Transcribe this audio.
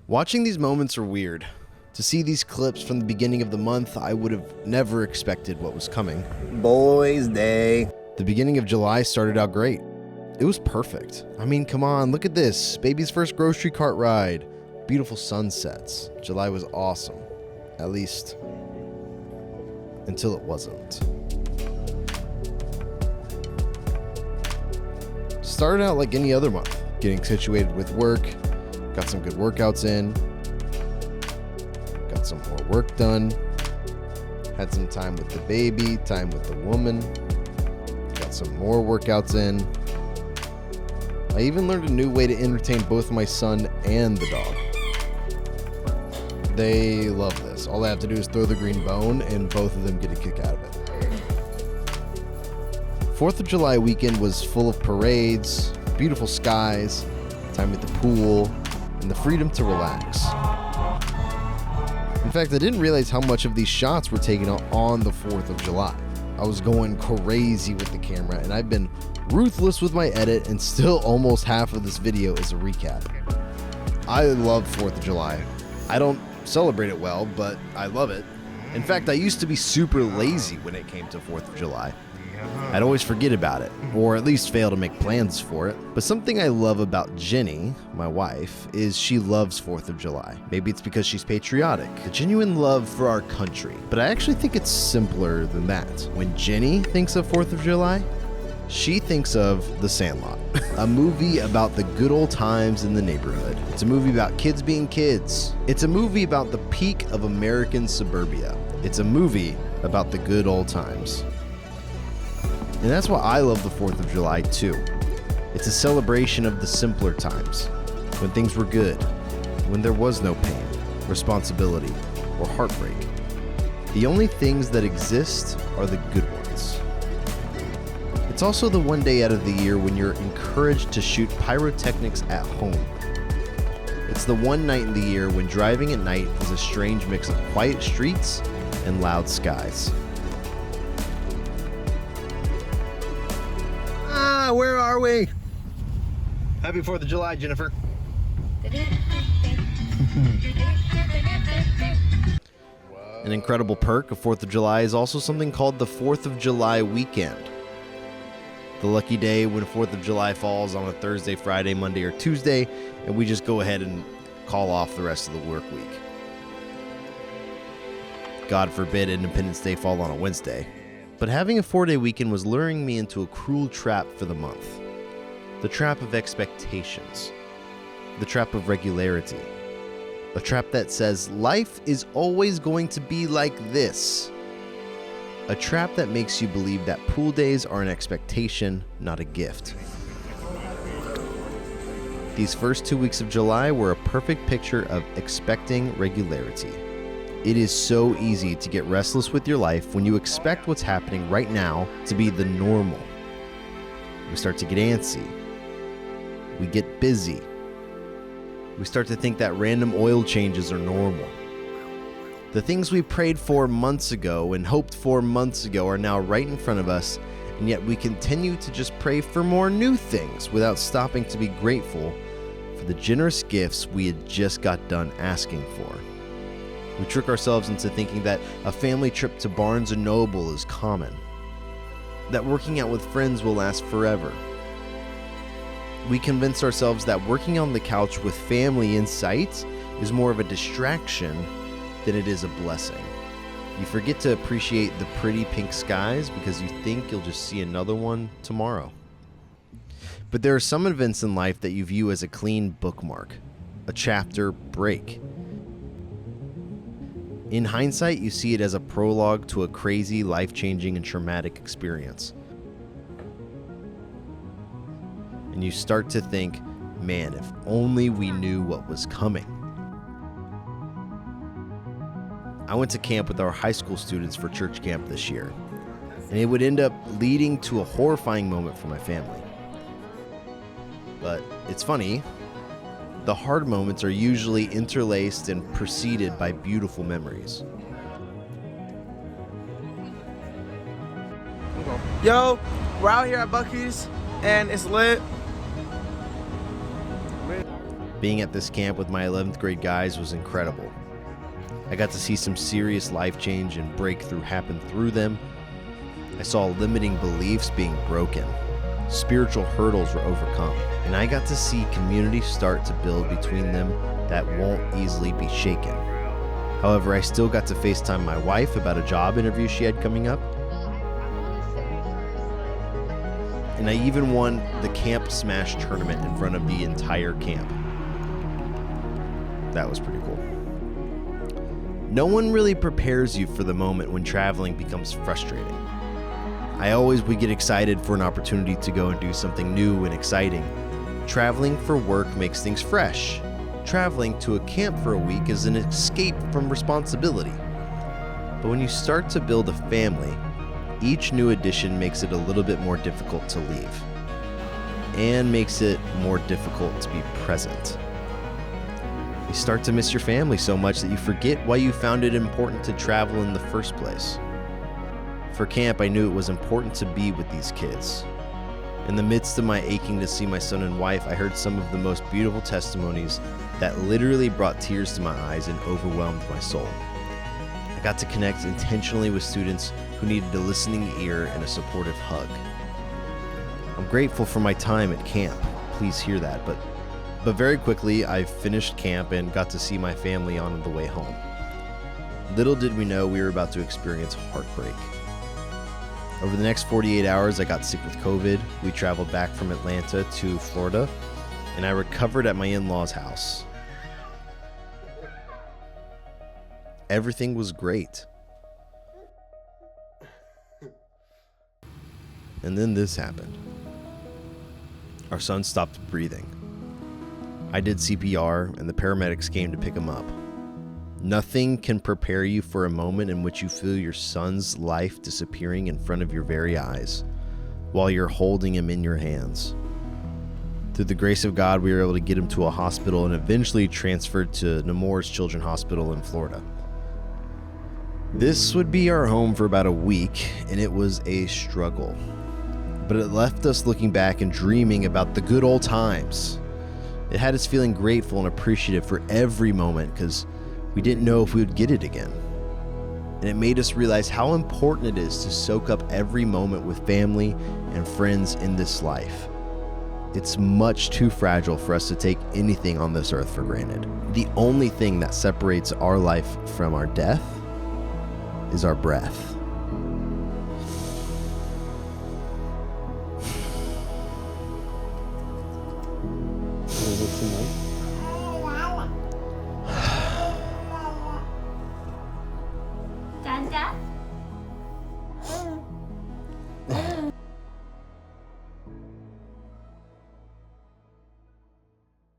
Watching these moments are weird. To see these clips from the beginning of the month, I would have never expected what was coming. Boys' Day. The beginning of July started out great. It was perfect. I mean, come on, look at this. Baby's first grocery cart ride. Beautiful sunsets. July was awesome. At least, until it wasn't. Started out like any other month. Getting situated with work. Got some good workouts in. Got some more work done. Had some time with the baby, time with the woman. Got some more workouts in. I even learned a new way to entertain both my son and the dog. They love this. All I have to do is throw the green bone and both of them get a kick out of it. 4th of July weekend was full of parades, beautiful skies, time at the pool, and the freedom to relax. In fact, I didn't realize how much of these shots were taken on the 4th of July. I was going crazy with the camera, and I've been ruthless with my edit, and still almost half of this video is a recap. I love 4th of July. I don't celebrate it well, but I love it. In fact, I used to be super lazy when it came to 4th of July. I'd always forget about it, or at least fail to make plans for it. But something I love about Jenny, my wife, is she loves 4th of July. Maybe it's because she's patriotic, a genuine love for our country. But I actually think it's simpler than that. When Jenny thinks of 4th of July, she thinks of The Sandlot, a movie about the good old times in the neighborhood. It's a movie about kids being kids. It's a movie about the peak of American suburbia. It's a movie about the good old times. And that's why I love the 4th of July too. It's a celebration of the simpler times, when things were good, when there was no pain, responsibility, or heartbreak. The only things that exist are the good ones. It's also the one day out of the year when you're encouraged to shoot pyrotechnics at home. It's the one night in the year when driving at night is a strange mix of quiet streets and loud skies. Where are we? Happy 4th of July, Jennifer. An incredible perk of 4th of July is also something called the 4th of July weekend. The lucky day when 4th of July falls on a Thursday, Friday, Monday, or Tuesday, and we just go ahead and call off the rest of the work week. God forbid Independence Day fall on a Wednesday. But having a 4-day weekend was luring me into a cruel trap for the month. The trap of expectations. The trap of regularity. A trap that says life is always going to be like this. A trap that makes you believe that pool days are an expectation, not a gift. These first 2 weeks of July were a perfect picture of expecting regularity. It is so easy to get restless with your life when you expect what's happening right now to be the normal. We start to get antsy. We get busy. We start to think that random oil changes are normal. The things we prayed for months ago and hoped for months ago are now right in front of us, and yet we continue to just pray for more new things without stopping to be grateful for the generous gifts we had just got done asking for. We trick ourselves into thinking that a family trip to Barnes & Noble is common, that working out with friends will last forever. We convince ourselves that working on the couch with family in sight is more of a distraction than it is a blessing. You forget to appreciate the pretty pink skies because you think you'll just see another one tomorrow. But there are some events in life that you view as a clean bookmark, a chapter break. In hindsight, you see it as a prologue to a crazy, life-changing, and traumatic experience. And you start to think, man, if only we knew what was coming. I went to camp with our high school students for church camp this year, and it would end up leading to a horrifying moment for my family. But it's funny. The hard moments are usually interlaced and preceded by beautiful memories. Yo, we're out here at Buc-ee's and it's lit. Being at this camp with my 11th grade guys was incredible. I got to see some serious life change and breakthrough happen through them. I saw limiting beliefs being broken. Spiritual hurdles were overcome. And I got to see community start to build between them that won't easily be shaken. However, I still got to FaceTime my wife about a job interview she had coming up. And I even won the Camp Smash tournament in front of the entire camp. That was pretty cool. No one really prepares you for the moment when traveling becomes frustrating. I always would get excited for an opportunity to go and do something new and exciting. Traveling for work makes things fresh. Traveling to a camp for a week is an escape from responsibility. But when you start to build a family, each new addition makes it a little bit more difficult to leave and makes it more difficult to be present. You start to miss your family so much that you forget why you found it important to travel in the first place. For camp, I knew it was important to be with these kids. In the midst of my aching to see my son and wife, I heard some of the most beautiful testimonies that literally brought tears to my eyes and overwhelmed my soul. I got to connect intentionally with students who needed a listening ear and a supportive hug. I'm grateful for my time at camp. Please hear that. But very quickly, I finished camp and got to see my family on the way home. Little did we know we were about to experience heartbreak. Over the next 48 hours, I got sick with COVID. We traveled back from Atlanta to Florida, and I recovered at my in-laws' house. Everything was great. And then this happened. Our son stopped breathing. I did CPR, and the paramedics came to pick him up. Nothing can prepare you for a moment in which you feel your son's life disappearing in front of your very eyes while you're holding him in your hands. Through the grace of God, we were able to get him to a hospital and eventually transferred to Nemours Children's Hospital in Florida. This would be our home for about a week, and it was a struggle. But it left us looking back and dreaming about the good old times. It had us feeling grateful and appreciative for every moment because we didn't know if we would get it again. And it made us realize how important it is to soak up every moment with family and friends in this life. It's much too fragile for us to take anything on this earth for granted. The only thing that separates our life from our death is our breath. Dada?